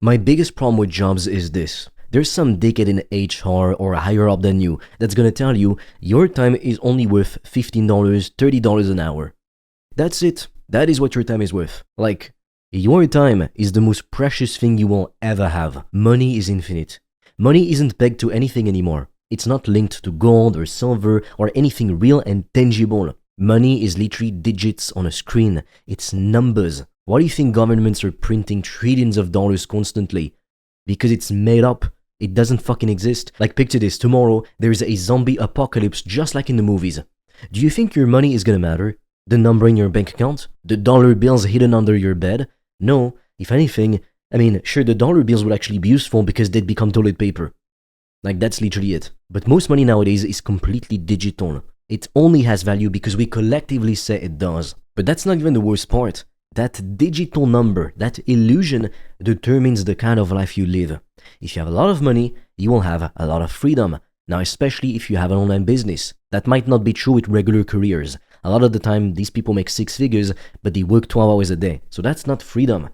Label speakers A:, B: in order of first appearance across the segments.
A: My biggest problem with jobs is this. There's some dickhead in HR or higher up than you that's gonna tell you your time is only worth $15, $30 an hour. That's it. That is what your time is worth. Like, your time is the most precious thing you will ever have. Money is infinite. Money isn't pegged to anything anymore. It's not linked to gold or silver or anything real and tangible. Money is literally digits on a screen. It's numbers. Why do you think governments are printing trillions of dollars constantly? Because it's made up. It doesn't fucking exist. Like, picture this. Tomorrow, there's a zombie apocalypse just like in the movies. Do you think your money is gonna matter? The number in your bank account? The dollar bills hidden under your bed? No. If anything, sure, the dollar bills would actually be useful because they'd become toilet paper. Like, that's literally it. But most money nowadays is completely digital. It only has value because we collectively say it does. But that's not even the worst part. That digital number, that illusion, determines the kind of life you live. If you have a lot of money, you will have a lot of freedom. Now, especially if you have an online business. That might not be true with regular careers. A lot of the time, these people make 6 figures, but they work 12 hours a day. So that's not freedom.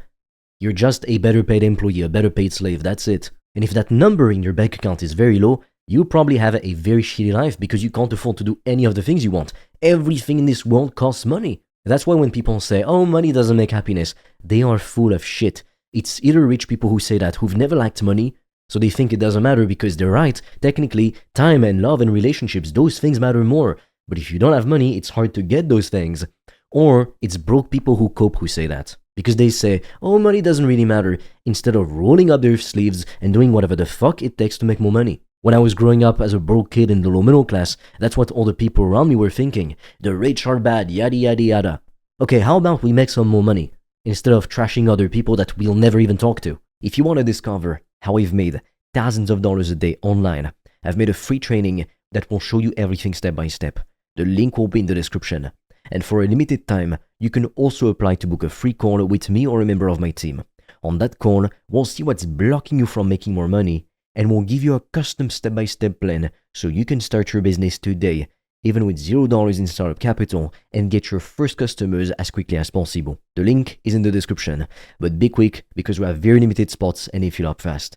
A: You're just a better paid employee, a better paid slave, that's it. And if that number in your bank account is very low, you probably have a very shitty life because you can't afford to do any of the things you want. Everything in this world costs money. That's why when people say, oh, money doesn't make happiness, they are full of shit. It's either rich people who say that, who've never liked money, so they think it doesn't matter because they're right. Technically, time and love and relationships, those things matter more. But if you don't have money, it's hard to get those things. Or it's broke people who cope who say that. Because they say, oh, money doesn't really matter, instead of rolling up their sleeves and doing whatever the fuck it takes to make more money. When I was growing up as a broke kid in the low middle class, that's what all the people around me were thinking. The rich are bad, yada yada yada. Okay, how about we make some more money, instead of trashing other people that we'll never even talk to? If you want to discover how I've made thousands of dollars a day online, I've made a free training that will show you everything step by step. The link will be in the description. And for a limited time, you can also apply to book a free call with me or a member of my team. On that call, we'll see what's blocking you from making more money, and we'll give you a custom step-by-step plan so you can start your business today, even with $0 in startup capital, and get your first customers as quickly as possible. The link is in the description, but be quick because we have very limited spots and they fill up fast.